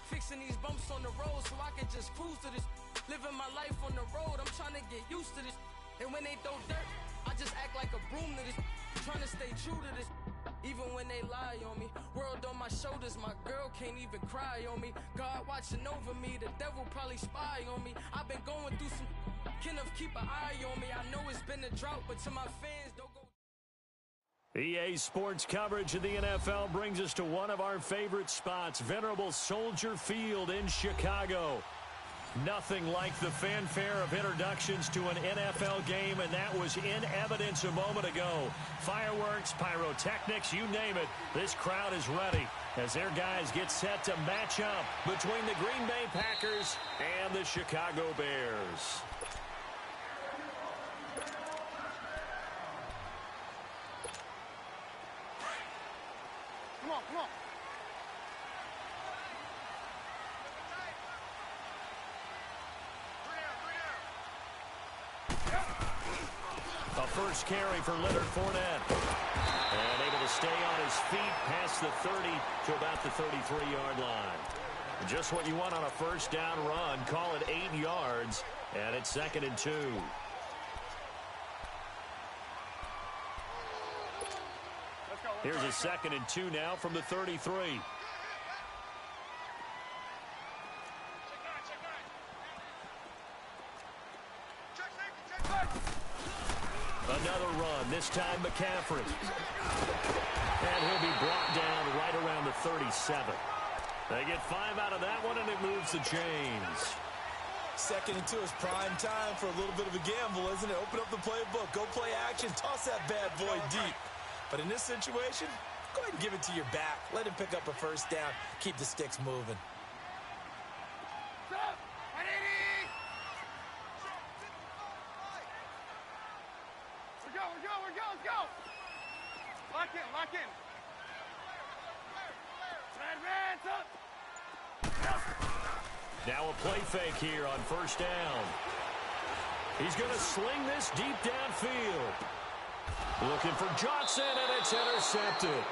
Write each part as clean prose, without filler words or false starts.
Fixing these bumps on the road so I can just cruise to this. Living my life on the road, I'm trying to get used to this. And when they throw dirt, I just act like a broom to this. Trying to stay true to this. Even when they lie on me, world on my shoulders, my girl can't even cry on me. God watching over me, the devil probably spy on me. I've been going through some, Kenneth keep an eye on me. I know it's been a drought, but to my fans, don't go. EA Sports coverage of the NFL brings us to one of our favorite spots, venerable Soldier Field in Chicago. Nothing like the fanfare of introductions to an NFL game, and that was in evidence a moment ago. Fireworks, pyrotechnics, you name it. This crowd is ready as their guys get set to match up between the Green Bay Packers and the Chicago Bears. Come on, come on. A first carry for Leonard Fournette. And able to stay on his feet past the 30 to about the 33-yard line. Just what you want on a first down run. Call it 8 yards. And it's 2nd and 2. Here's a 2nd and 2 now from the 33. Another run, this time McCaffrey. And he'll be brought down right around the 37. They get 5 out of that one, and it moves the chains. 2nd and 2 is prime time for a little bit of a gamble, isn't it? Open up the playbook, go play action, toss that bad boy deep. But in this situation, go ahead and give it to your back. Let him pick up a first down, keep the sticks moving. Let's go. Lock in, lock in. Advance up. Now a play fake here on first down. He's going to sling this deep downfield. Looking for Johnson, and it's intercepted.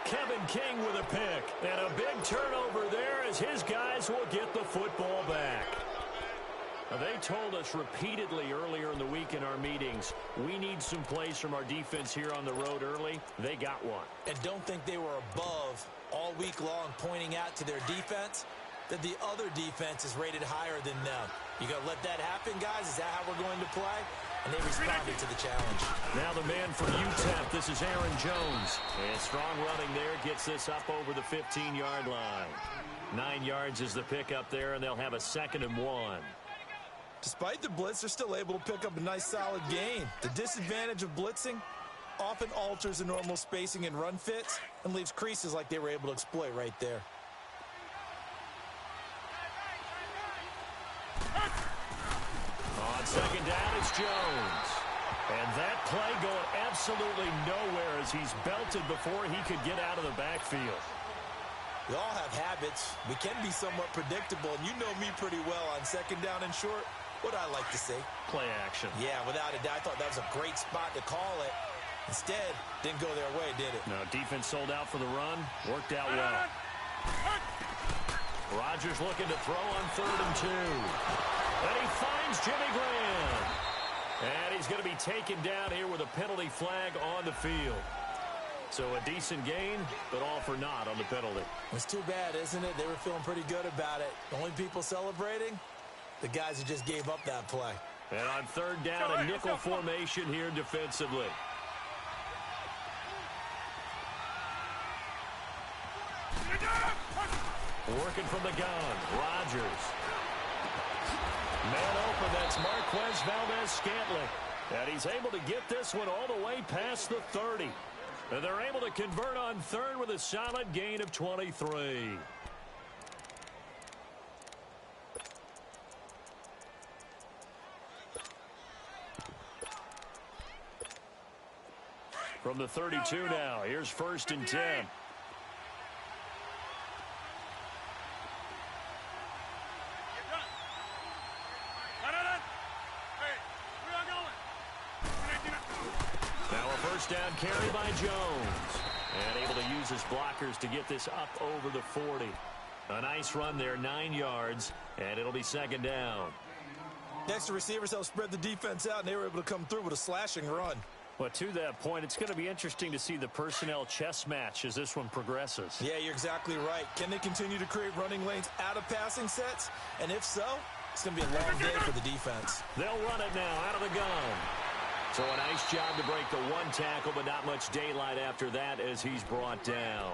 Kevin King with a pick. And a big turnover there as his guys will get the football back. They told us repeatedly earlier in the week in our meetings, we need some plays from our defense here on the road early. They got one. And don't think they were above all week long pointing out to their defense that the other defense is rated higher than them. You got to let that happen, guys? Is that how we're going to play? And they responded to the challenge. Now the man for UTEP, this is Aaron Jones. And strong running there gets this up over the 15-yard line. 9 yards is the pickup there, and they'll have a 2nd and 1. Despite the blitz, they're still able to pick up a nice solid gain. The disadvantage of blitzing often alters the normal spacing and run fits and leaves creases like they were able to exploit right there. On 2nd down, it's Jones. And that play going absolutely nowhere as he's belted before he could get out of the backfield. We all have habits. We can be somewhat predictable, and you know me pretty well on 2nd down and short. What I like to say? Play action. Yeah, without a doubt. I thought that was a great spot to call it. Instead, didn't go their way, did it? No, defense sold out for the run. Worked out well. Rodgers looking to throw on 3rd and 2. And he finds Jimmy Graham. And he's going to be taken down here with a penalty flag on the field. So a decent gain, but all for naught on the penalty. It's too bad, isn't it? They were feeling pretty good about it. The only people celebrating, the guys who just gave up that play. And on 3rd down, a nickel formation here defensively. Working from the gun, Rodgers. Man open, that's Marquez Valdez-Scantling. And he's able to get this one all the way past the 30. And they're able to convert on 3rd with a solid gain of 23. From the 32 now, here's 1st and 10. Now a first down carry by Jones. And able to use his blockers to get this up over the 40. A nice run there, 9 yards, and it'll be second down. Next, the receivers helped spread the defense out, and they were able to come through with a slashing run. Well, to that point, it's going to be interesting to see the personnel chess match as this one progresses. Yeah, you're exactly right. Can they continue to create running lanes out of passing sets? And if so, it's going to be a long day for the defense. They'll run it now out of the gun. So a nice job to break the one tackle, but not much daylight after that as he's brought down.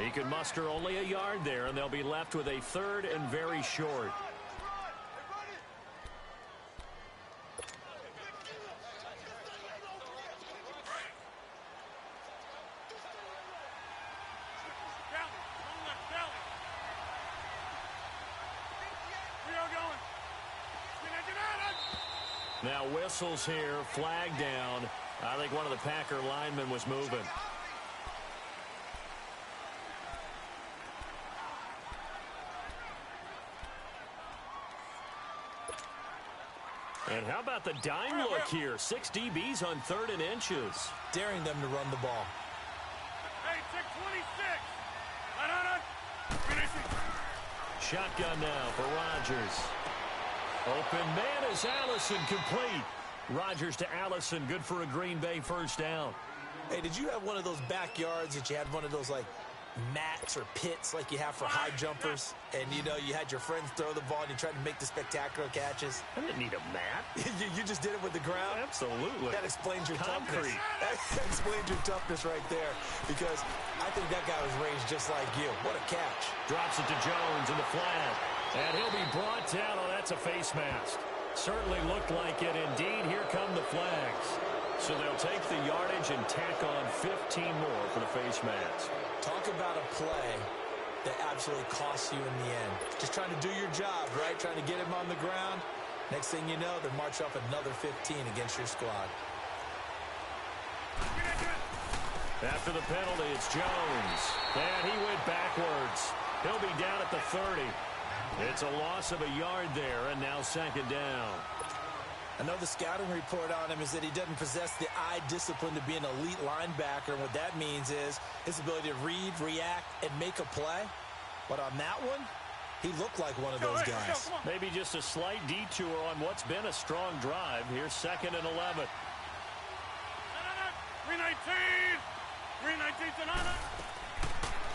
He could muster only a yard there, and they'll be left with a third and very short. Now whistles here, flag down. I think one of the Packer linemen was moving. And how about the dime look here? 6 DBs on 3rd and inches. Daring them to run the ball. Hey, check 26. Shotgun now for Rodgers. Open man is Allison, complete. Rodgers to Allison, good for a Green Bay first down. Hey, did you have one of those backyards that you had one of those, like, mats or pits like you have for high jumpers? And, you know, you had your friends throw the ball and you tried to make the spectacular catches? I didn't need a mat. You just did it with the ground? Absolutely. That explains your toughness. Concrete. That explains your toughness right there, because I think that guy was raised just like you. What a catch. Drops it to Jones in the flat. And he'll be brought down. Oh, that's a face mask. Certainly looked like it. Indeed, here come the flags. So they'll take the yardage and tack on 15 more for the face mask. Talk about a play that absolutely costs you in the end. Just trying to do your job, right? Trying to get him on the ground. Next thing you know, they march off another 15 against your squad. After the penalty, it's Jones. And he went backwards. He'll be down at the 30. It's a loss of a yard there, and now second down. I know the scouting report on him is that he doesn't possess the eye discipline to be an elite linebacker. And what that means is his ability to read, react, and make a play. But on that one, he looked like one of those guys. Maybe just a slight detour on what's been a strong drive. Here's 2nd and 11. 319. 319 Sonata.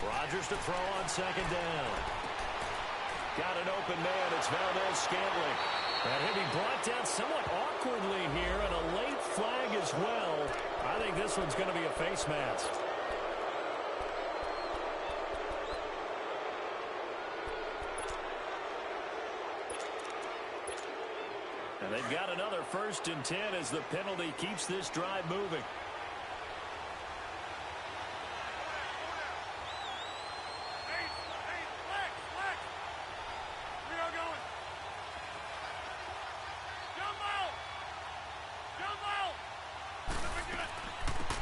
Rodgers to throw on second down. Got an open man. It's Valdez-Scantling. And he'll be brought down somewhat awkwardly here, and a late flag as well. I think this one's going to be a face mask. And they've got another 1st and 10 as the penalty keeps this drive moving.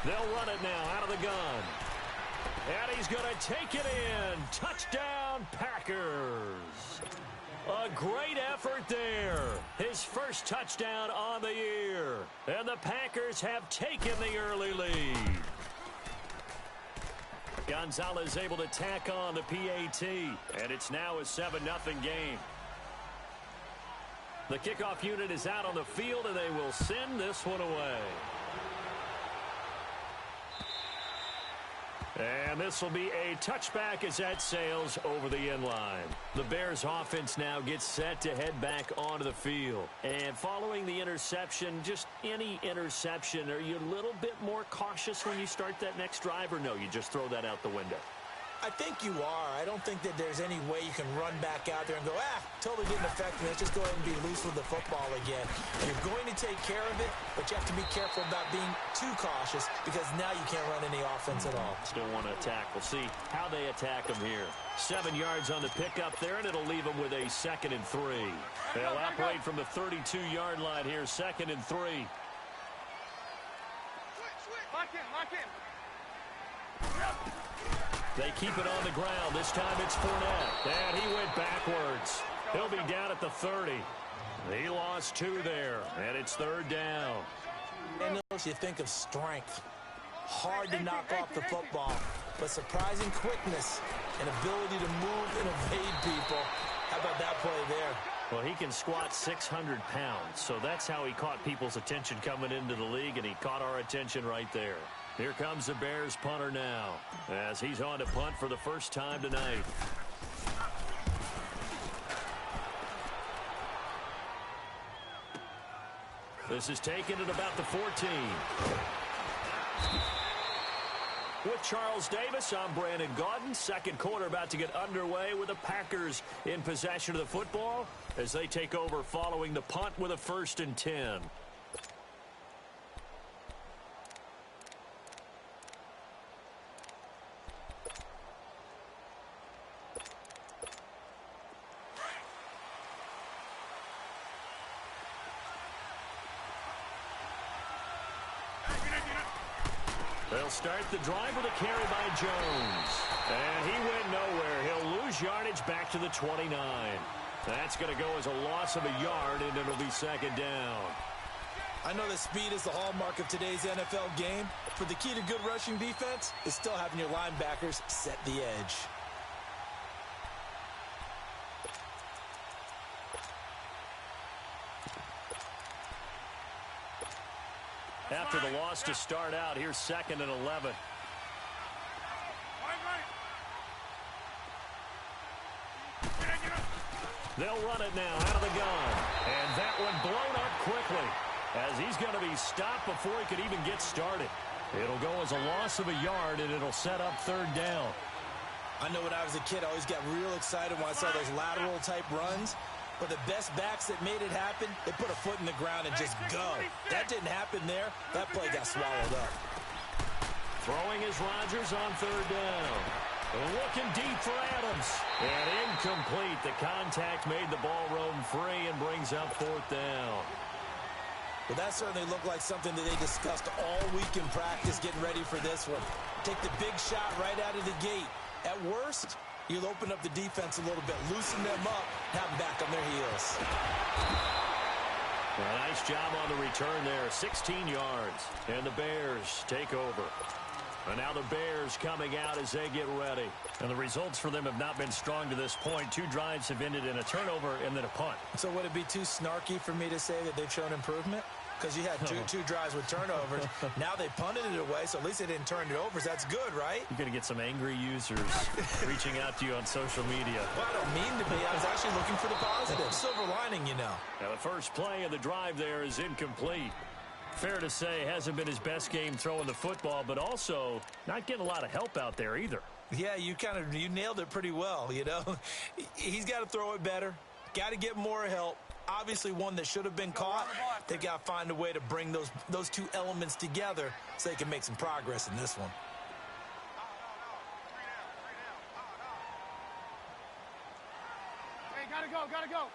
They'll run it now out of the gun. And he's going to take it in. Touchdown, Packers. A great effort there. His first touchdown on the year. And the Packers have taken the early lead. Gonzalez able to tack on the PAT. And it's now a 7-0 game. The kickoff unit is out on the field, and they will send this one away. And this will be a touchback as that sails over the end line. The Bears offense now gets set to head back onto the field. And following the interception, just any interception, are you a little bit more cautious when you start that next drive, or no, you just throw that out the window? I think you are. I don't think that there's any way you can run back out there and go, totally didn't affect me. Let's just go ahead and be loose with the football again. You're going to take care of it, but you have to be careful about being too cautious, because now you can't run any offense at all. Still want to attack. We'll see how they attack them here. 7 yards on the pickup there, and it'll leave them with a 2nd and 3. They'll operate from the 32-yard line here, 2nd and 3. Lock in. They keep it on the ground. This time it's Fournette. And he went backwards. He'll be down at the 30. He lost 2 there, and it's 3rd down. And you think of strength. Hard to knock off the football, but surprising quickness and ability to move and evade people. How about that play there? Well, he can squat 600 pounds, so that's how he caught people's attention coming into the league, and he caught our attention right there. Here comes the Bears punter now, as he's on to punt for the first time tonight. This is taken at about the 14. With Charles Davis, I'm Brandon Gaudin. Second quarter about to get underway with the Packers in possession of the football as they take over following the punt with a 1st and 10. They'll start the drive with a carry by Jones. And he went nowhere. He'll lose yardage back to the 29. That's going to go as a loss of a yard, and it'll be 2nd down. I know that speed is the hallmark of today's NFL game, but the key to good rushing defense is still having your linebackers set the edge. After the loss to start out, here's 2nd and 11. They'll run it now out of the gun. And that one blown up quickly as he's going to be stopped before he could even get started. It'll go as a loss of a yard, and it'll set up 3rd down. I know when I was a kid, I always got real excited when I saw those lateral-type runs. But the best backs that made it happen, they put a foot in the ground and just go. That didn't happen there. That play got swallowed up. Throwing is Rodgers on 3rd down. Looking deep for Adams. And incomplete. The contact made the ball roam free and brings up 4th down. Well, that certainly looked like something that they discussed all week in practice getting ready for this one. Take the big shot right out of the gate. At worst, you'll open up the defense a little bit, loosen them up, have them back on their heels. A nice job on the return there, 16 yards. And the Bears take over. And now the Bears coming out as they get ready. And the results for them have not been strong to this point. 2 drives have ended in a turnover and then a punt. So would it be too snarky for me to say that they've shown improvement? Because you had two drives with turnovers. Now they punted it away, so at least they didn't turn it over. So that's good, right? You're going to get some angry users reaching out to you on social media. Well, I don't mean to be. I was actually looking for the positive. Silver lining, you know. Now the first play of the drive there is incomplete. Fair to say, hasn't been his best game throwing the football, but also not getting a lot of help out there either. Yeah, you nailed it pretty well, you know. He's got to throw it better. Got to get more help. Obviously one that should have been caught. They've got to find a way to bring those two elements together so they can make some progress in this one. Hey, gotta go.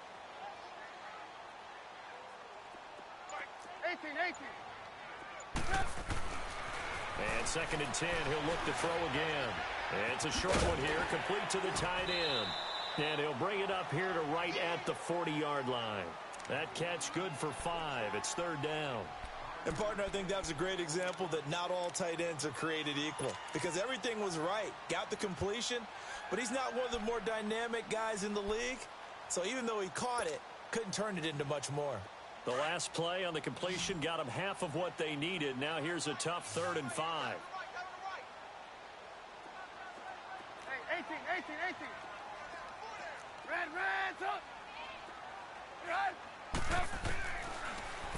18. And 2nd and 10, he'll look to throw again. And it's a short one here, complete to the tight end. And he'll bring it up here to right at the 40-yard line. That catch good for 5. It's 3rd down. And, partner, I think that was a great example that not all tight ends are created equal. Because everything was right. Got the completion, but he's not one of the more dynamic guys in the league. So even though he caught it, couldn't turn it into much more. The last play on the completion got him half of what they needed. Now here's a tough 3rd and 5. Hey, 18. Red, up.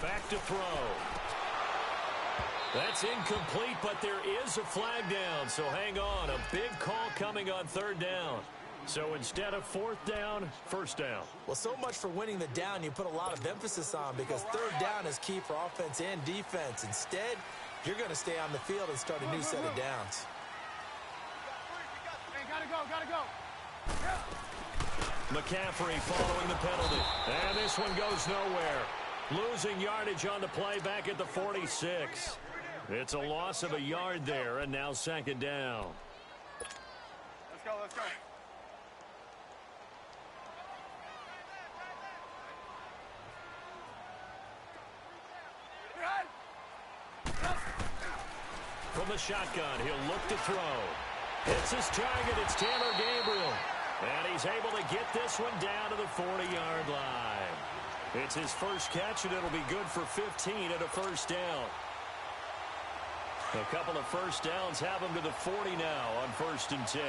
Back to throw. That's incomplete, but there is a flag down, so hang on. A big call coming on 3rd down. So instead of 4th down, 1st down. Well, so much for winning the down you put a lot of emphasis on because 3rd down is key for offense and defense. Instead, you're going to stay on the field and start a new set of downs. Hey, gotta go. McCaffrey following the penalty. And this one goes nowhere. Losing yardage on the play back at the 46. It's a loss of a yard there, and now 2nd down. Let's go. From the shotgun, he'll look to throw. It's his target. It's Taylor Gabriel. And he's able to get this one down to the 40-yard line. It's his first catch, and it'll be good for 15 and a first down. A couple of first downs have him to the 40 now on 1st and 10.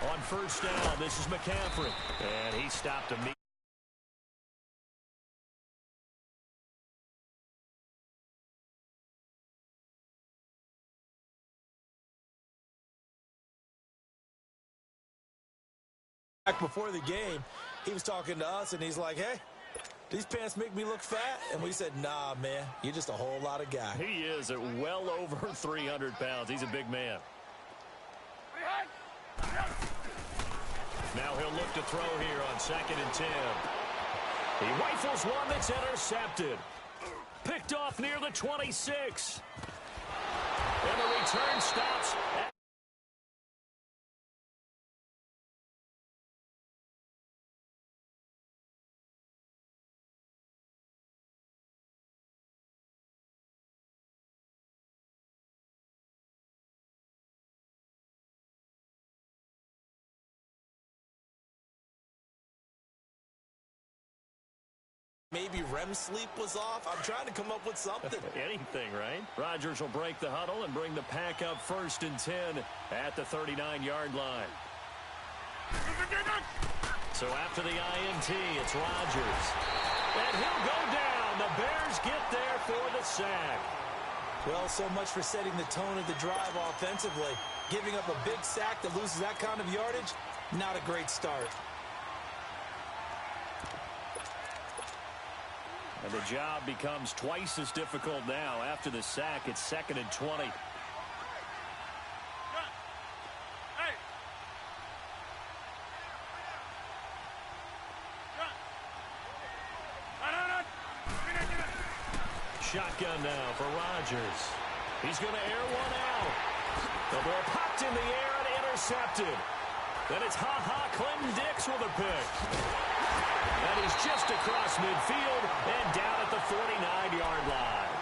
On 1st down, this is McCaffrey. And he stopped immediately. Before the game, he was talking to us, and he's like, hey, these pants make me look fat. And we said, nah, man, you're just a whole lot of guy. He is at well over 300 pounds. He's a big man. Now he'll look to throw here on 2nd and 10. He rifles one that's intercepted. Picked off near the 26. And the return stops at maybe REM sleep was off. I'm trying to come up with something. Anything, right? Rodgers will break the huddle and bring the pack up 1st and 10 at the 39-yard line. So after the INT, it's Rodgers. And he'll go down. The Bears get there for the sack. Well, so much for setting the tone of the drive offensively. Giving up a big sack that loses that kind of yardage, not a great start. And the job becomes twice as difficult now. After the sack, it's 2nd and 20. Shotgun now for Rodgers. He's going to air one out. The ball popped in the air and intercepted. Then it's Clinton Dix with a pick. And he's just across midfield and down at the 49-yard line.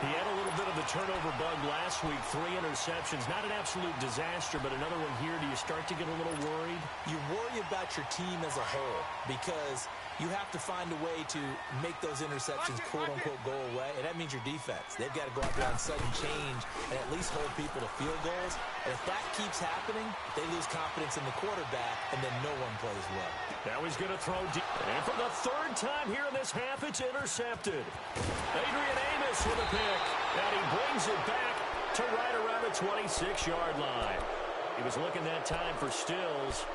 He had a little bit of the turnover bug last week. 3 interceptions. Not an absolute disaster, but another one here. Do you start to get a little worried? You worry about your team as a whole because you have to find a way to make those interceptions, quote-unquote, go away, and that means your defense. They've got to go out there on sudden change and at least hold people to field goals. And if that keeps happening, they lose confidence in the quarterback, and then no one plays well. Now he's going to throw deep. And for the 3rd time here in this half, it's intercepted. Adrian Amos with a pick, and he brings it back to right around the 26-yard line. He was looking that time for Stills.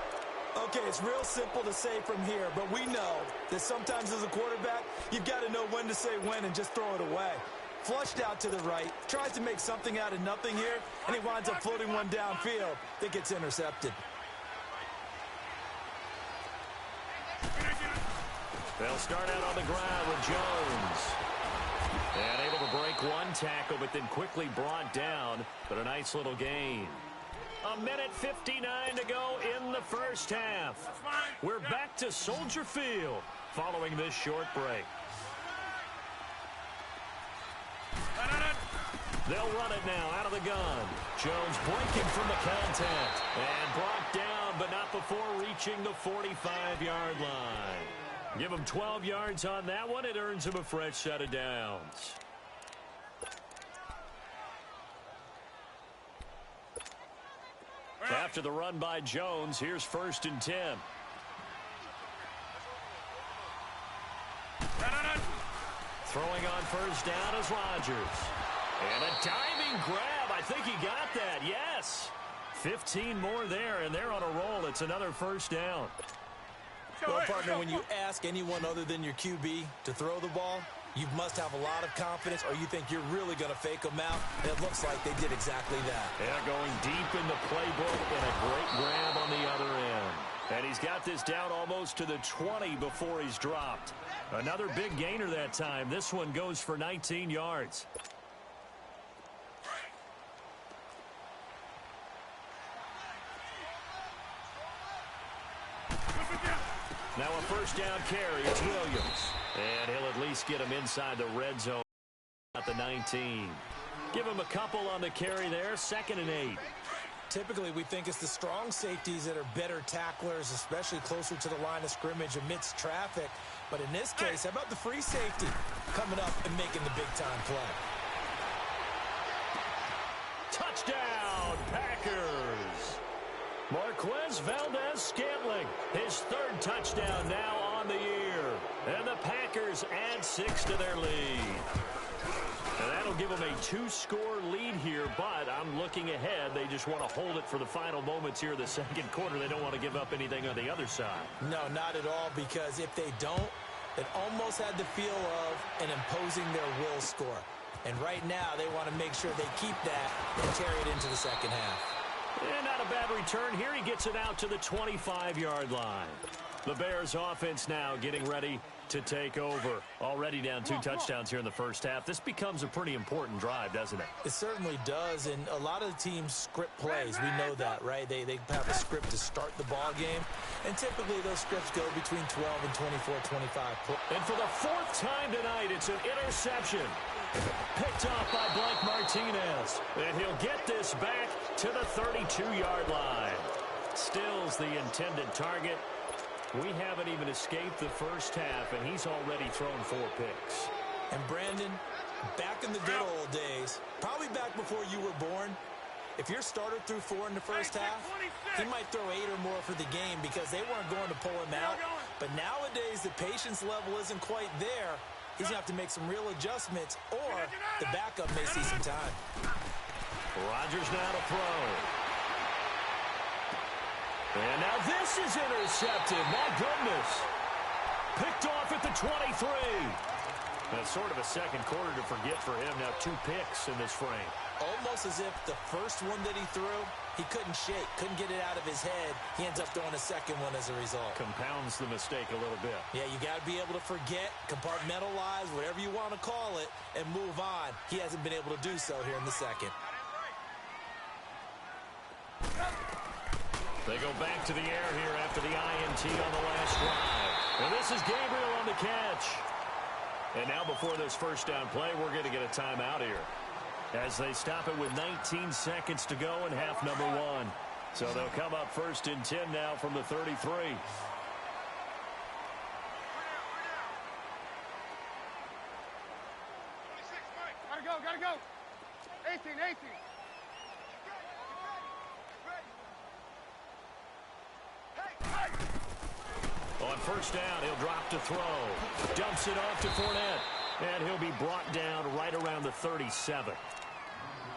Okay, it's real simple to say from here, but we know that sometimes as a quarterback, you've got to know when to say when and just throw it away. Flushed out to the right, tries to make something out of nothing here, and he winds up floating one downfield that gets intercepted. They'll start out on the ground with Jones. And able to break one tackle, but then quickly brought down, but a nice little gain. 1:59 to go in the first half. We're back to Soldier Field following this short break. They'll run it now out of the gun. Jones breaking from the contact and brought down, but not before reaching the 45-yard line. Give him 12 yards on that one. It earns him a fresh set of downs. After the run by Jones, here's 1st and 10. Throwing on 1st down is Rodgers. And a diving grab. I think he got that. Yes. 15 more there, and they're on a roll. It's another 1st down. Well, partner, when you ask anyone other than your QB to throw the ball, you must have a lot of confidence, or you think you're really going to fake them out. And it looks like they did exactly that. Yeah, going deep in the playbook and a great grab on the other end. And he's got this down almost to the 20 before he's dropped. Another big gainer that time. This one goes for 19 yards. Now a 1st down carry. It's Williams. And he'll at least get him inside the red zone at the 19. Give him a couple on the carry there, 2nd and 8. Typically, we think it's the strong safeties that are better tacklers, especially closer to the line of scrimmage amidst traffic. But in this case, how about the free safety coming up and making the big-time play? Touchdown, Packers! Marquez Valdes-Scantling, his 3rd touchdown now on the year. And the Packers add 6 to their lead. And that'll give them a 2-score lead here, but I'm looking ahead. They just want to hold it for the final moments here of the 2nd quarter. They don't want to give up anything on the other side. No, not at all, because if they don't, it almost had the feel of an imposing their will score. And right now, they want to make sure they keep that and carry it into the 2nd half. And not a bad return here. He gets it out to the 25-yard line. The Bears offense now getting ready to take over. Already down 2 touchdowns here in the first half. This becomes a pretty important drive, doesn't it? It certainly does, and a lot of the teams script plays. We know that, right? They have a script to start the ball game, and typically those scripts go between 12 and 24, 25. And for the 4th time tonight, it's an interception. Picked off by Blake Martinez. And he'll get this back to the 32-yard line. Still's the intended target. We haven't even escaped the first half, and he's already thrown 4 picks. And Brandon, back in the good old days, probably back before you were born, if your starter threw 4 in the first half, he might throw 8 or more for the game because they weren't going to pull him out. But nowadays, the patience level isn't quite there. He's going to have to make some real adjustments, or the backup may see some time. Rodgers now to throw. And now this is intercepted. My goodness. Picked off at the 23. That's sort of a 2nd quarter to forget for him. Now 2 picks in this frame. Almost as if the first one that he threw, he couldn't shake, couldn't get it out of his head. He ends up throwing a 2nd one as a result. Compounds the mistake a little bit. Yeah, you got to be able to forget, compartmentalize, whatever you want to call it, and move on. He hasn't been able to do so here in the 2nd. They go back to the air here after the INT on the last drive. And this is Gabriel on the catch. And now before this first down play, we're going to get a timeout here, as they stop it with 19 seconds to go in half number 1. So they'll come up 1st and 10 now from the 33. Gotta go. 18. On first down, he'll drop to throw. Dumps it off to Fournette. And he'll be brought down right around the 37.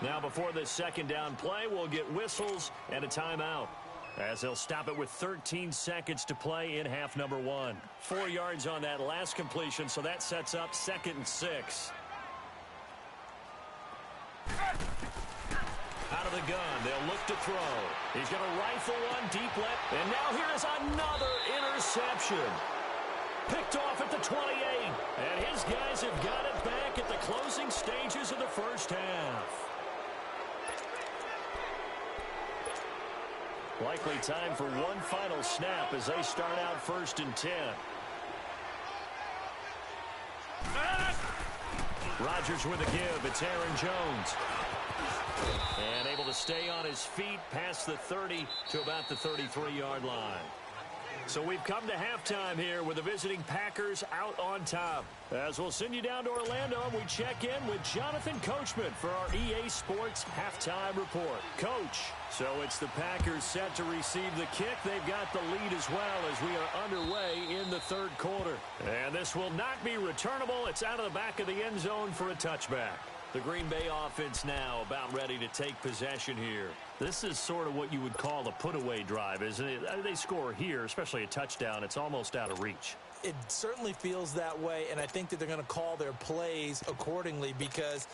Now before this 2nd down play, we'll get whistles and a timeout, as they'll stop it with 13 seconds to play in half number 1. 4 yards on that last completion, so that sets up 2nd and 6. Out of the gun, they'll look to throw. He's going to rifle one deep left. And now here is another interception. Picked off at the 28. And his guys have got it back at the closing stages of the first half. Likely time for one final snap as they start out 1st and 10. Rodgers with a give. It's Aaron Jones. And able to stay on his feet past the 30 to about the 33-yard line. So we've come to halftime here with the visiting Packers out on top. As we'll send you down to Orlando, and we check in with Jonathan Coachman for our EA Sports Halftime Report. Coach, so it's the Packers set to receive the kick. They've got the lead as well as we are underway in the 3rd quarter. And this will not be returnable. It's out of the back of the end zone for a touchback. The Green Bay offense now about ready to take possession here. This is sort of what you would call a put-away drive, isn't it? They score here, especially a touchdown. It's almost out of reach. It certainly feels that way, and I think that they're going to call their plays accordingly, because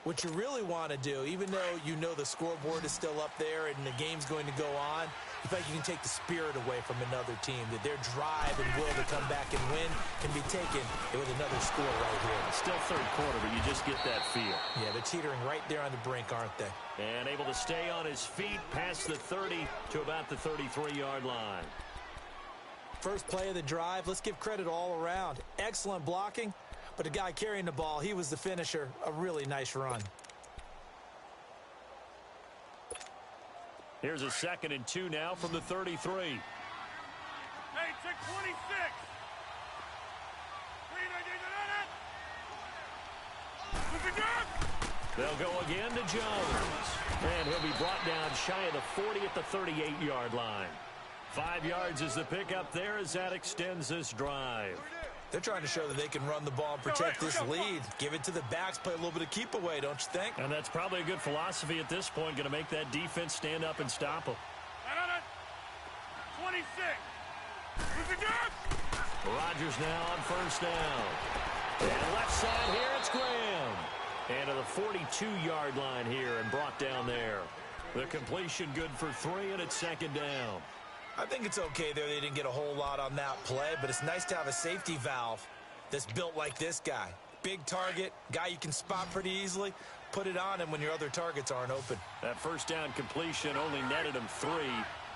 what you really want to do, even though you know the scoreboard is still up there and the game's going to go on, in fact, you can take the spirit away from another team, that their drive and will to come back and win can be taken with another score right here. Still 3rd quarter, but you just get that feel. Yeah, they're teetering right there on the brink, aren't they? And able to stay on his feet past the 30 to about the 33-yard line. First play of the drive, let's give credit all around. Excellent blocking, but the guy carrying the ball, he was the finisher. A really nice run. Here's a 2nd and 2 now from the 33. Hey, check 26. They'll go again to Jones. And he'll be brought down shy of the 40 at the 38-yard line. 5 yards is the pickup there as that extends this drive. They're trying to show that they can run the ball and protect this lead. Give it to the backs, play a little bit of keep away, don't you think? And that's probably a good philosophy at this point, going to make that defense stand up and stop them. 26. Rodgers now on first down. And left side here, it's Graham. And to the 42-yard line here and brought down there. The completion good for 3, and it's 2nd down. I think it's okay there. They didn't get a whole lot on that play, but it's nice to have a safety valve that's built like this guy. Big target, guy you can spot pretty easily. Put it on him when your other targets aren't open. That first down completion only netted him 3.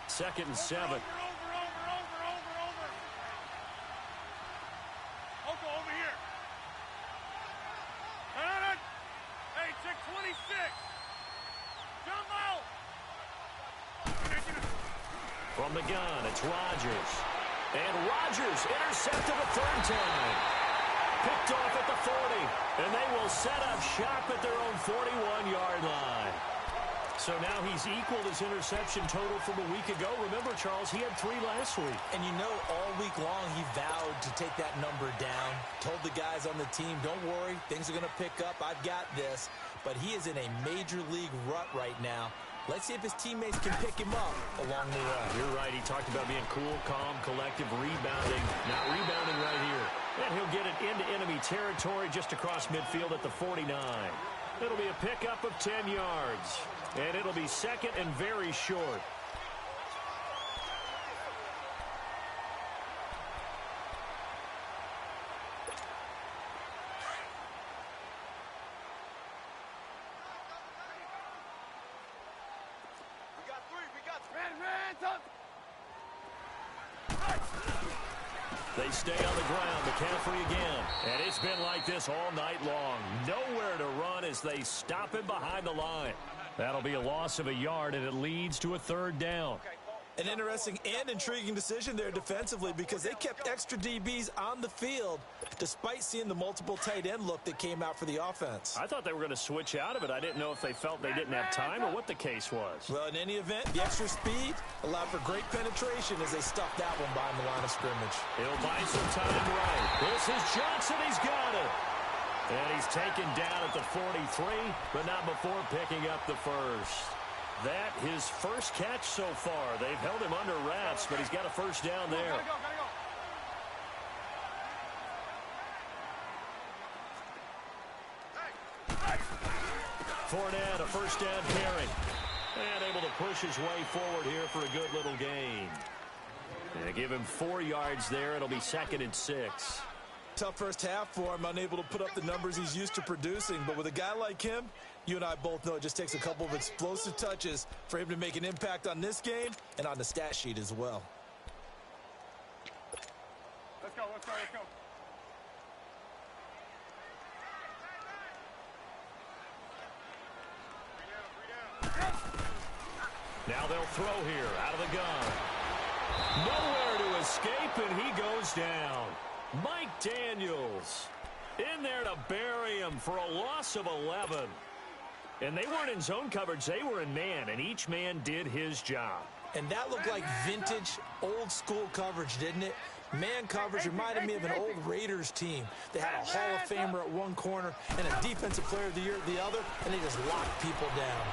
2nd and 7. Over. Over here. Hey, check 26. Jump out. From the gun, it's Rodgers. And Rodgers intercepted a 3rd time. Picked off at the 40. And they will set up shop at their own 41-yard line. So now he's equaled his interception total from a week ago. Remember, Charles, he had 3 last week. And you know, all week long he vowed to take that number down. Told the guys on the team, don't worry, things are going to pick up. I've got this. But he is in a major league rut right now. Let's see if his teammates can pick him up along the way. You're right. He talked about being cool, calm, collective, rebounding. Not rebounding right here. And he'll get it into enemy territory just across midfield at the 49. It'll be a pickup of 10 yards. And it'll be 2nd and very short. They stay on the ground. McCaffrey again. And it's been like this all night long. Nowhere to run as they stop him behind the line. That'll be a loss of a yard, and it leads to a 3rd down. An interesting and intriguing decision there defensively because they kept extra DBs on the field despite seeing the multiple tight end look that came out for the offense. I thought they were going to switch out of it. I didn't know if they felt they didn't have time or what the case was. Well, in any event, the extra speed allowed for great penetration as they stuffed that one behind the line of scrimmage. He'll buy some time right. This is Johnson. He's got it. And he's taken down at the 43, but not before picking up the first. That his first catch so far. They've held him under wraps, but he's got a first down there. Gotta go. Fournette, a first down carry. And able to push his way forward here for a good little gain. And give him 4 yards there. It'll be 2nd and 6. Tough first half for him, unable to put up the numbers he's used to producing. But with a guy like him, you and I both know it just takes a couple of explosive touches for him to make an impact on this game and on the stat sheet as well. Let's go. Now they'll throw here out of the gun. Nowhere to escape, and he goes down. Mike Daniels in there to bury him for a loss of 11. And they weren't in zone coverage. They were in man, and each man did his job. And that looked like vintage, old-school coverage, didn't it? Man coverage reminded me of an old Raiders team. They had a Hall of Famer at one corner and a Defensive Player of the Year at the other, and they just locked people down.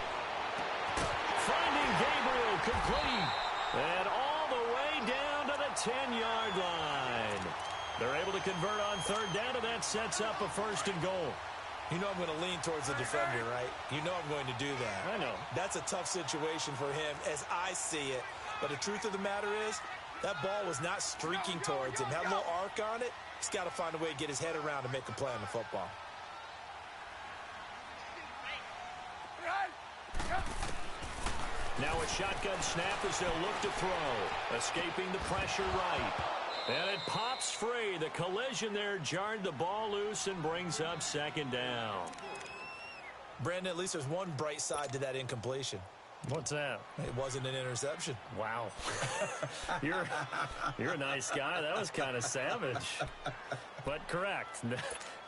Finding Gabriel complete. And all the way down to the 10-yard line. They're able to convert on 3rd down, and that sets up a 1st and goal. You know I'm going to lean towards the defender, right? You know I'm going to do that. I know. That's a tough situation for him as I see it. But the truth of the matter is, that ball was not streaking towards him. Had a little arc on it. He's got to find a way to get his head around and make a play on the football. Now a shotgun snap as they'll look to throw. Escaping the pressure right. And it pops free. The collision there jarred the ball loose and brings up 2nd down. Brandon, at least there's one bright side to that incompletion. What's that? It wasn't an interception. Wow. You're a nice guy. That was kind of savage. But correct.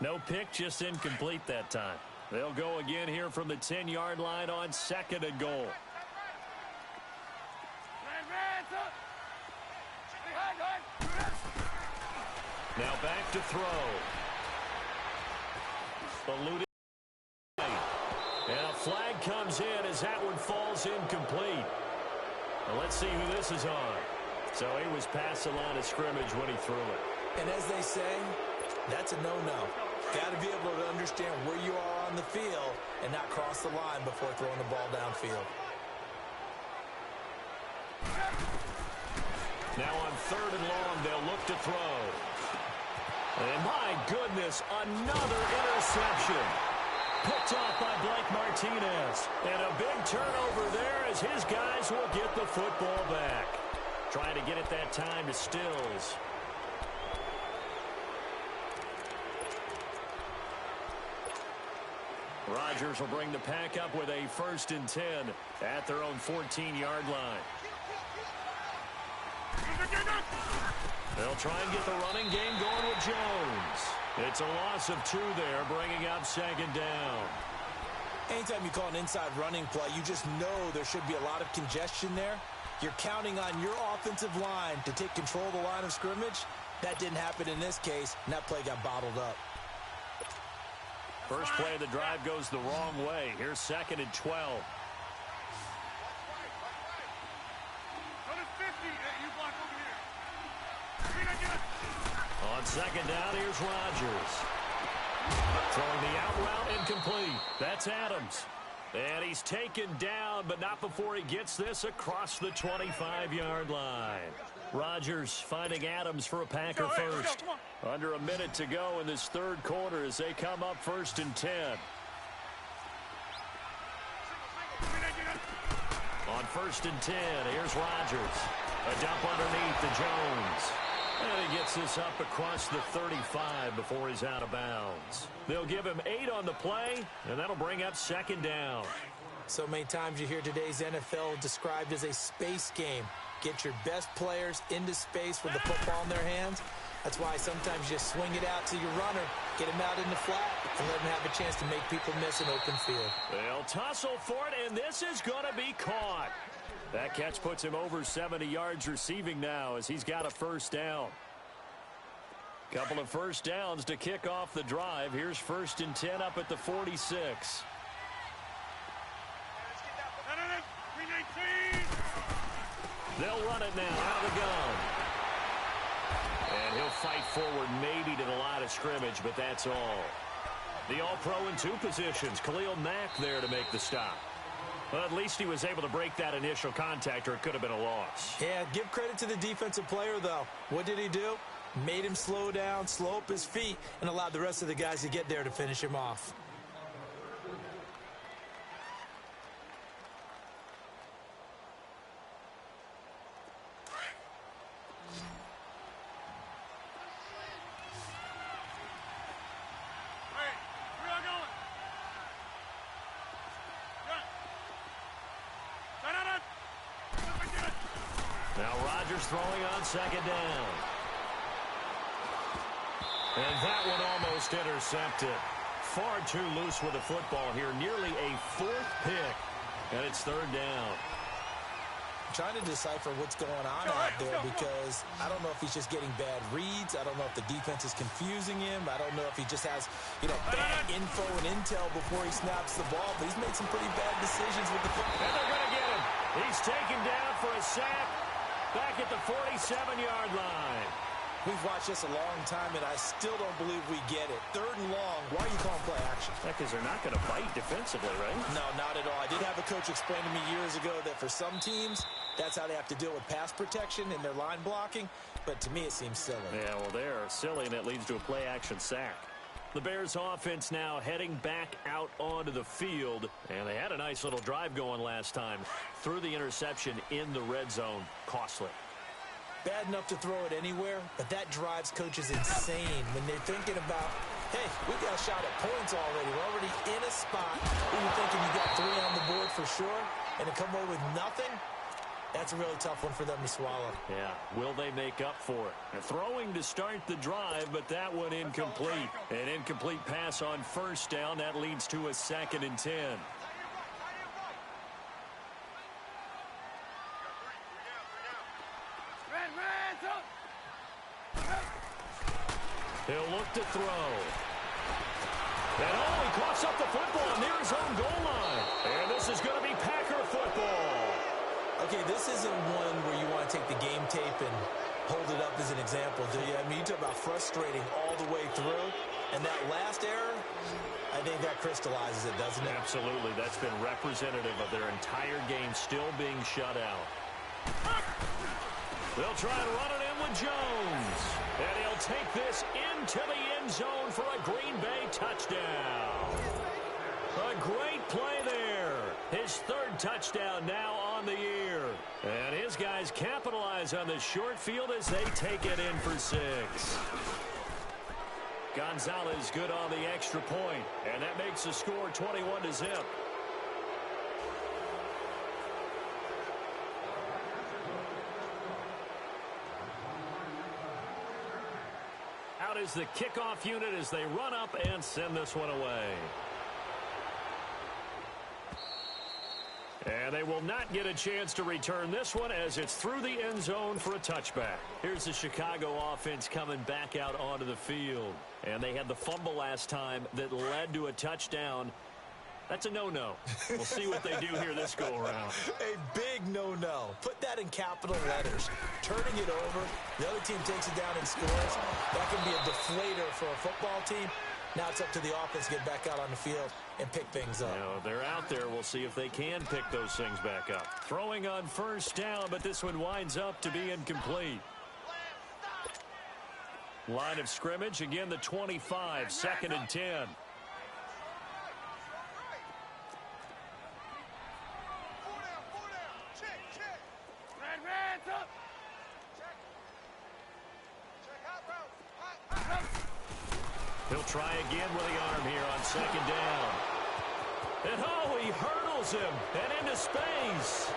No pick, just incomplete that time. They'll go again here from the 10-yard line on 2nd and goal. Now back to throw. Eluded. And a flag comes in as that one falls incomplete. Well, let's see who this is on. So he was past the line of scrimmage when he threw it. And as they say, that's a no-no. Got to be able to understand where you are on the field and not cross the line before throwing the ball downfield. Now on 3rd and long, they'll look to throw. And my goodness, another interception. Picked off by Blake Martinez. And a big turnover there as his guys will get the football back. Trying to get it that time to Stills. Rodgers will bring the pack up with a 1st and 10 at their own 14-yard line. They'll try and get the running game going with Jones. It's a loss of 2 there, bringing up 2nd down. Anytime you call an inside running play, you just know there should be a lot of congestion there. You're counting on your offensive line to take control of the line of scrimmage. That didn't happen in this case, and that play got bottled up. First play of the drive goes the wrong way. Here's 2nd and 12. On 2nd down, here's Rodgers. Throwing the out route incomplete. That's Adams. And he's taken down, but not before he gets this across the 25-yard line. Rodgers finding Adams for a Packer first. Under a minute to go in this 3rd quarter as they come up 1st and 10. On 1st and 10, here's Rodgers. A dump underneath to Jones. And he gets this up across the 35 before he's out of bounds. They'll give him 8 on the play, and that'll bring up 2nd down. So many times you hear today's NFL described as a space game. Get your best players into space with the football in their hands. That's why sometimes you swing it out to your runner, get him out in the flat, and let him have a chance to make people miss an open field. They'll tussle for it, and this is going to be caught. That catch puts him over 70 yards receiving now as he's got a 1st down. Couple of 1st downs to kick off the drive. Here's 1st and 10 up at the 46. They'll run it now out of the gun. And he'll fight forward maybe to the line of scrimmage, but that's all. The All-Pro in 2 positions. Khalil Mack there to make the stop. Well, at least he was able to break that initial contact, or it could have been a loss. Yeah, give credit to the defensive player, though. What did he do? Made him slow down, slow up his feet, and allowed the rest of the guys to get there to finish him off. Now Rodgers throwing on 2nd down. And that one almost intercepted. Far too loose with the football here. Nearly a 4th pick. And it's 3rd down. I'm trying to decipher what's going on out there because I don't know if he's just getting bad reads. I don't know if the defense is confusing him. I don't know if he just has, bad info and intel before he snaps the ball. But he's made some pretty bad decisions with the football. And they're going to get him. He's taken down for a sack back at the 47-yard line. We've watched this a long time, and I still don't believe we get it. 3rd and long. Why are you calling play action? Because they're not going to fight defensively, right? No, not at all. I did have a coach explain to me years ago that for some teams, that's how they have to deal with pass protection and their line blocking. But to me, it seems silly. Yeah, well, they're silly, and it leads to a play-action sack. The Bears offense now heading back out onto the field. And they had a nice little drive going last time. Threw the interception in the red zone. Costly. Bad enough to throw it anywhere, but that drives coaches insane when they're thinking about, hey, we got a shot at points already. We're already in a spot where you're thinking you got 3 on the board for sure. and to come away with nothing, that's a really tough one for them to swallow. Yeah, will they make up for it? They're throwing to start the drive, but that one incomplete. An incomplete pass on first down. That leads to a 2nd and 10. He'll look to throw. And he coughs up the football near his own goal line. And this is going to be Packer football. Okay, this isn't one where you want to take the game tape and hold it up as an example, do you? I mean, you talk about frustrating all the way through. And that last error, I think that crystallizes it, doesn't it? Absolutely. That's been representative of their entire game still being shut out. They'll try and run it in with Jones. And he'll take this into the end zone for a Green Bay touchdown. A great play there. His 3rd touchdown now on the year. And his guys capitalize on the short field as they take it in for 6. Gonzalez good on the extra point. And that makes the score 21-0. Out is the kickoff unit as they run up and send this one away. And they will not get a chance to return this one as it's through the end zone for a touchback. Here's the Chicago offense coming back out onto the field. And they had the fumble last time that led to a touchdown. That's a no-no. We'll see what they do here this go-around. A big no-no. Put that in capital letters. Turning it over, the other team takes it down and scores. That can be a deflator for a football team. Now it's up to the offense to get back out on the field and pick things up. You know, they're out there. We'll see if they can pick those things back up. Throwing on first down, but this one winds up to be incomplete. Line of scrimmage, again the 25, 2nd and 10. He'll try again with the arm here on 2nd down. And he hurdles him and into space.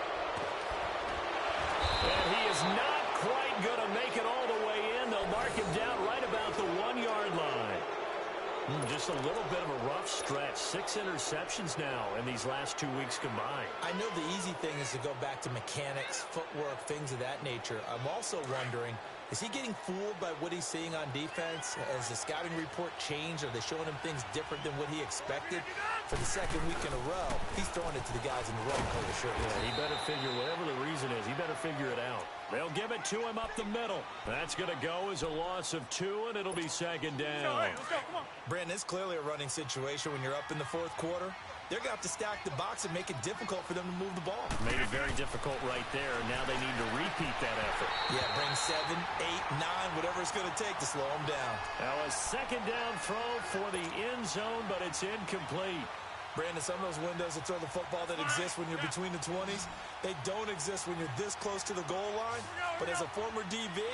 And he is not quite going to make it all the way in. They'll mark him down right about the 1-yard line. Just a little bit of a rough stretch. 6 interceptions now in these last 2 weeks combined. I know the easy thing is to go back to mechanics, footwork, things of that nature. I'm also wondering, is he getting fooled by what he's seeing on defense? Has the scouting report changed? Are they showing him things different than what he expected? For the 2nd week in a row, he's throwing it to the guys in the row. Yeah, he better figure, whatever the reason is, he better figure it out. They'll give it to him up the middle. That's going to go as a loss of 2, and it'll be 2nd down. Let's go, come on. Brandon, it's clearly a running situation when you're up in the 4th quarter. They're going to have to stack the box and make it difficult for them to move the ball. Made it very difficult right there. Now they need to repeat that effort. Yeah, bring 7, 8, 9, whatever it's going to take to slow them down. Now a 2nd down throw for the end zone, but it's incomplete. Brandon, some of those windows that throw the football that exist when you're between the 20s, they don't exist when you're this close to the goal line. But as a former DB,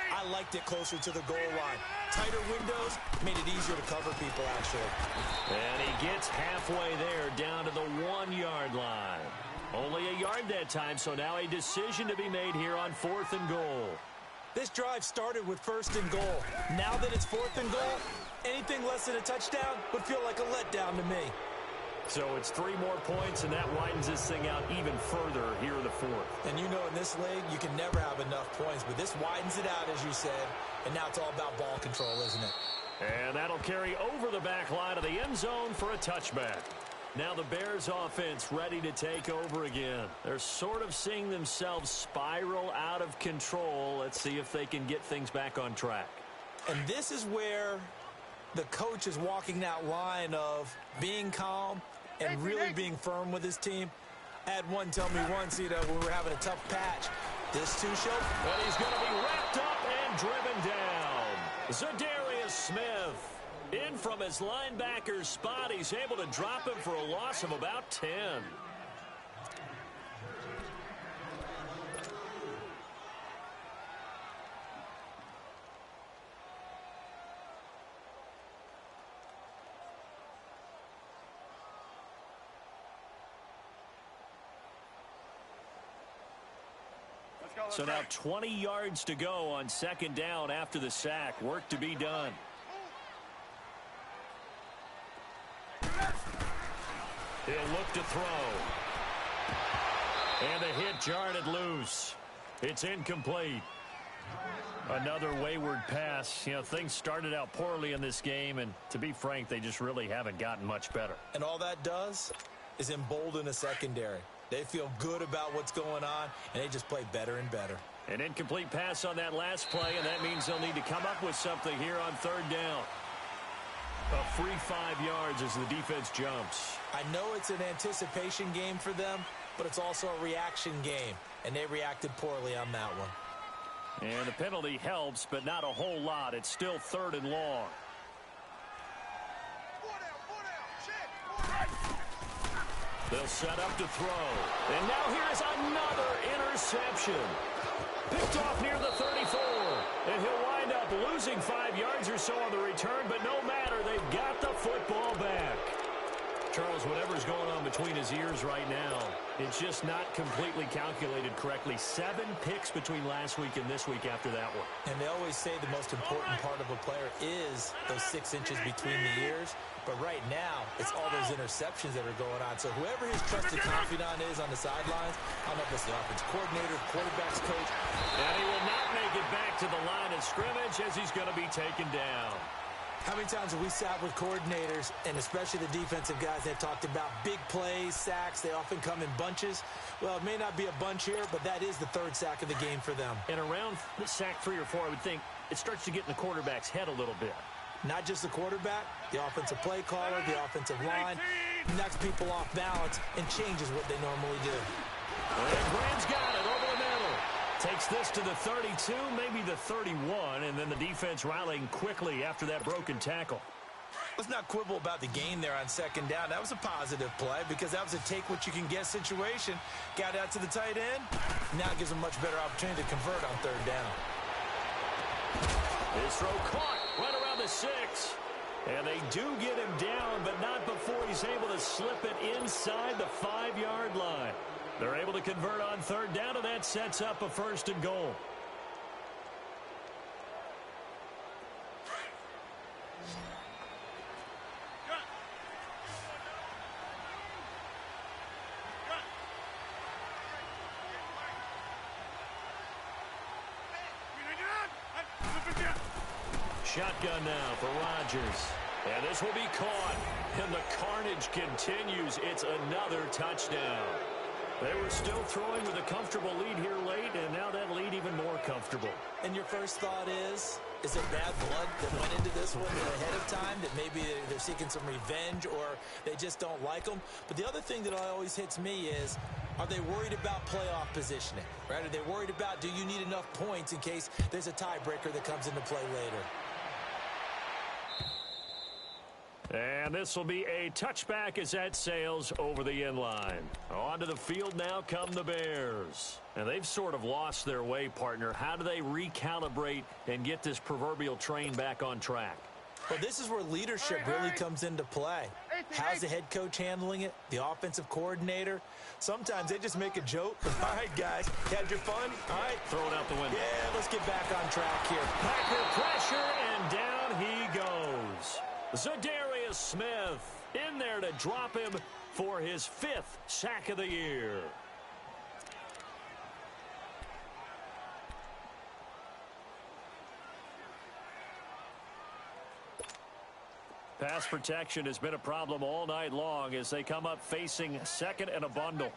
I liked it closer to the goal line. Tighter windows made it easier to cover people, actually. And he gets halfway there, down to the 1-yard line. Only a yard that time, so now a decision to be made here on 4th and goal. This drive started with 1st and goal. Now that it's 4th and goal, anything less than a touchdown would feel like a letdown to me. So it's 3 more points, and that widens this thing out even further here in the 4th. And you know in this league, you can never have enough points, but this widens it out, as you said, and now it's all about ball control, isn't it? And that'll carry over the back line of the end zone for a touchback. Now the Bears offense ready to take over again. They're sort of seeing themselves spiral out of control. Let's see if they can get things back on track. And this is where the coach is walking that line of being calm and really being firm with his team. I had one tell me once, when we were having a tough patch, this too shall. But he's going to be wrapped up and driven down. Zadarius Smith in from his linebacker spot. He's able to drop him for a loss of about 10. So now 20 yards to go on second down after the sack. Work to be done. He'll look to throw. And the hit jarred it loose. It's incomplete. Another wayward pass. You know, things started out poorly in this game, and to be frank, they just really haven't gotten much better. And all that does is embolden a secondary. They feel good about what's going on, and they just play better and better. An incomplete pass on that last play, and that means they'll need to come up with something here on third down. A free 5 yards as the defense jumps. I know it's an anticipation game for them, but it's also a reaction game, and they reacted poorly on that one. And the penalty helps, but not a whole lot. It's still third and long. They'll set up to throw. And now here's another interception. Picked off near the 34. And he'll wind up losing 5 yards or so on the return, but no matter, they've got the football back. Charles, whatever's going on between his ears right now, it's just not completely calculated correctly. 7 picks between last week and this week after that one. And they always say the most important part of a player is those 6 inches between the ears. But right now, it's all those interceptions that are going on. So whoever his trusted confidant is on the sidelines, I don't know if it's the offensive coordinator, quarterback's coach. And he will not make it back to the line of scrimmage as he's going to be taken down. How many times have we sat with coordinators, and especially the defensive guys that talked about big plays, sacks, they often come in bunches. Well, it may not be a bunch here, but that is the 3rd sack of the game for them. And around sack 3 or 4, I would think it starts to get in the quarterback's head a little bit. Not just the quarterback, the offensive play caller, the offensive line, knocks people off balance and changes what they normally do. And Graham's got it over the middle. Takes this to the 32, maybe the 31, and then the defense rallying quickly after that broken tackle. Let's not quibble about the gain there on second down. That was a positive play because that was a take-what-you-can-get situation. Got out to the tight end. Now gives them much better opportunity to convert on third down. His throw caught right around the 6. And they do get him down, but not before he's able to slip it inside the 5-yard line. They're able to convert on third down, and that sets up a 1st and goal. Shotgun now for Rodgers. And this will be caught. And the carnage continues. It's another touchdown. They were still throwing with a comfortable lead here late, and now that lead even more comfortable. And your first thought is there bad blood that went into this one ahead of time, that maybe they're seeking some revenge or they just don't like them? But the other thing that always hits me is, are they worried about playoff positioning? Right? Are they worried about, do you need enough points in case there's a tiebreaker that comes into play later? And this will be a touchback as that sails over the end line. Onto the field now come the Bears. And they've sort of lost their way, partner. How do they recalibrate and get this proverbial train back on track? Well, this is where leadership really comes into play. How's the head coach handling it? The offensive coordinator? Sometimes they just make a joke. All right, guys, had your fun? All right. Throw it out the window. Yeah, let's get back on track here. Packer pressure, and down he goes. Zadarius Smith in there to drop him for his 5th sack of the year. Pass protection has been a problem all night long as they come up facing 2nd and a bundle.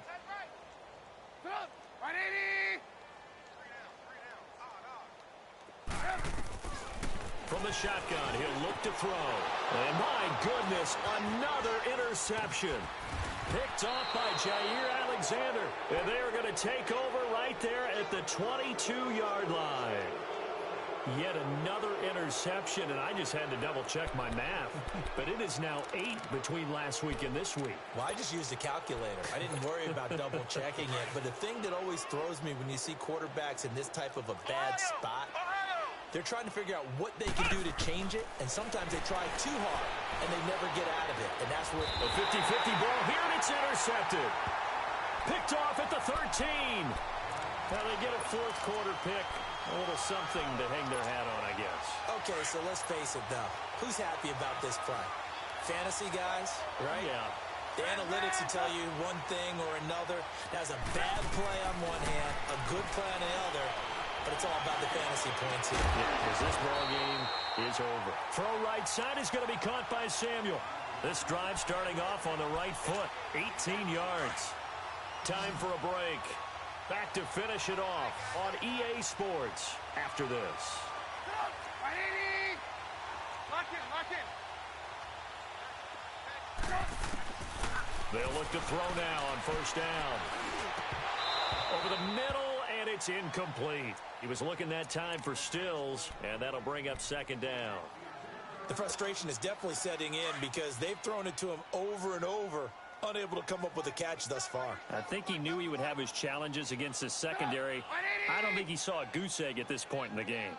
From the shotgun, he'll look to throw. And my goodness, another interception. Picked off by Jair Alexander. And they are going to take over right there at the 22-yard line. Yet another interception, and I just had to double-check my math. But it is now 8 between last week and this week. Well, I just used a calculator. I didn't worry about double-checking it. But the thing that always throws me when you see quarterbacks in this type of a bad spot, they're trying to figure out what they can do to change it, and sometimes they try too hard, and they never get out of it. And that's what... A 50-50 ball here, and it's intercepted. Picked off at the 13. Well, they get a fourth quarter pick. A little something to hang their hat on, I guess. Okay, so let's face it, though. Who's happy about this play? Fantasy guys, right? Yeah. The analytics will tell you one thing or another. That's a bad play on one hand, a good play on the other, but it's all about the fantasy points here. Yeah, because this ball game is over. Throw right side is going to be caught by Samuel. This drive starting off on the right foot, 18 yards. Time for a break. Back to finish it off on EA Sports after this. Lock in, lock in. They'll look to throw now on first down. Over the middle, and it's incomplete. He was looking that time for Stills, and that'll bring up second down. The frustration is definitely setting in because they've thrown it to him over and over, unable to come up with a catch thus far. I think he knew he would have his challenges against his secondary. I don't think he saw a goose egg at this point in the game.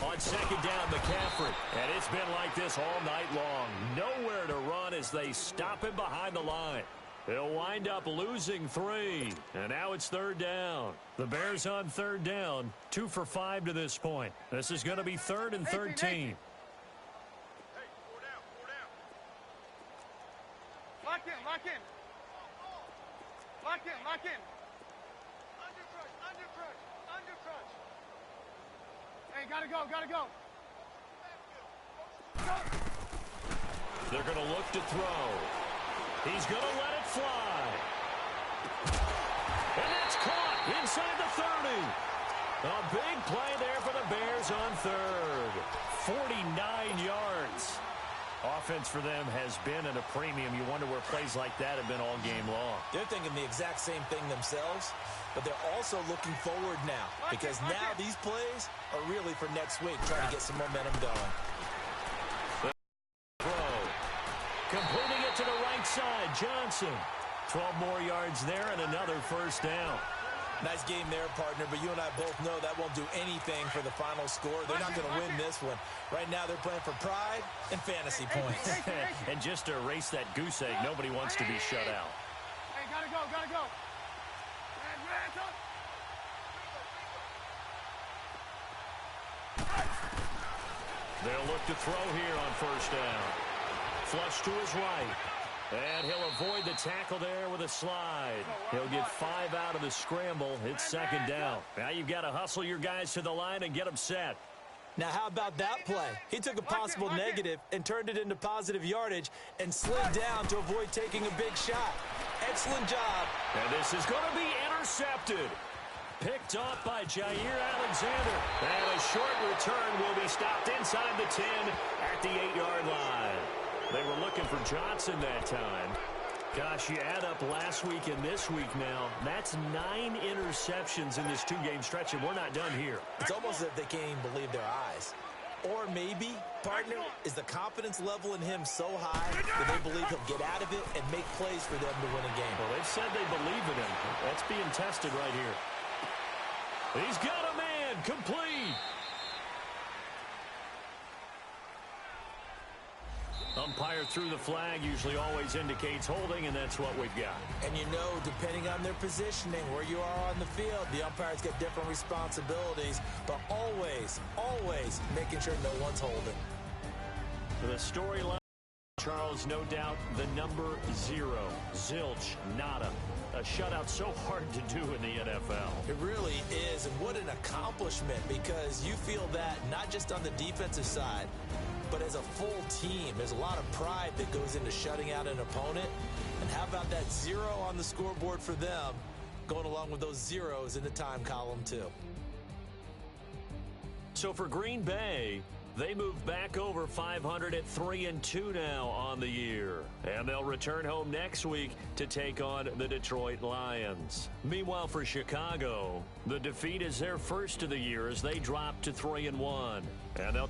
On second down, McCaffrey. And it's been like this all night long. Nowhere to run as they stop him behind the line. They'll wind up losing 3. And now it's third down. The Bears on third down. 2 for 5 to this point. This is going to be 3rd and 13. Hey, 4 down, 4 down. Lock in, lock in. Lock in, lock in. Under crunch, under crunch, under crunch. Hey, gotta go, gotta go. They're going to look to throw. He's going to let it fly. And that's caught inside the 30. A big play there for the Bears on third. 49 yards. Offense for them has been at a premium. You wonder where plays like that have been all game long. They're thinking the exact same thing themselves, but they're also looking forward now because now these plays are really for next week, trying to get some momentum going. Completing it to the right side, Johnson. 12 more yards there and another first down. Nice game there, partner, but you and I both know that won't do anything for the final score. They're not going to win this one. Right now they're playing for pride and fantasy points. And just to erase that goose egg, nobody wants to be shut out. Hey, gotta go, gotta go. They'll look to throw here on first down. Flush to his right. And he'll avoid the tackle there with a slide. He'll get 5 out of the scramble. It's second down. Now you've got to hustle your guys to the line and get them set. Now how about that play? He took a possible negative and turned it into positive yardage and slid down to avoid taking a big shot. Excellent job. And this is going to be intercepted. Picked off by Jair Alexander. And a short return will be stopped inside the 10 at the 8-yard line. They were looking for Johnson that time. Gosh, you add up last week and this week now. That's 9 interceptions in this 2-game stretch, and we're not done here. It's almost as if they can't even believe their eyes. Or maybe, partner, is the confidence level in him so high that they believe he'll get out of it and make plays for them to win a game. Well, they've said they believe in him. That's being tested right here. He's got a man, complete. Umpire threw the flag, usually always indicates holding, and that's what we've got. And you know, depending on their positioning, where you are on the field, the umpires get different responsibilities, but always, always making sure no one's holding. The storyline, Charles, no doubt, the number 0, zilch, nada. A shutout so hard to do in the NFL. It really is, and what an accomplishment, because you feel that not just on the defensive side, but as a full team. There's a lot of pride that goes into shutting out an opponent. And how about that 0 on the scoreboard for them, going along with those zeros in the time column too. So for Green Bay, they move back over 500 at 3-2 now on the year. And they'll return home next week to take on the Detroit Lions. Meanwhile, for Chicago, the defeat is their first of the year as they drop to 3-1. And they'll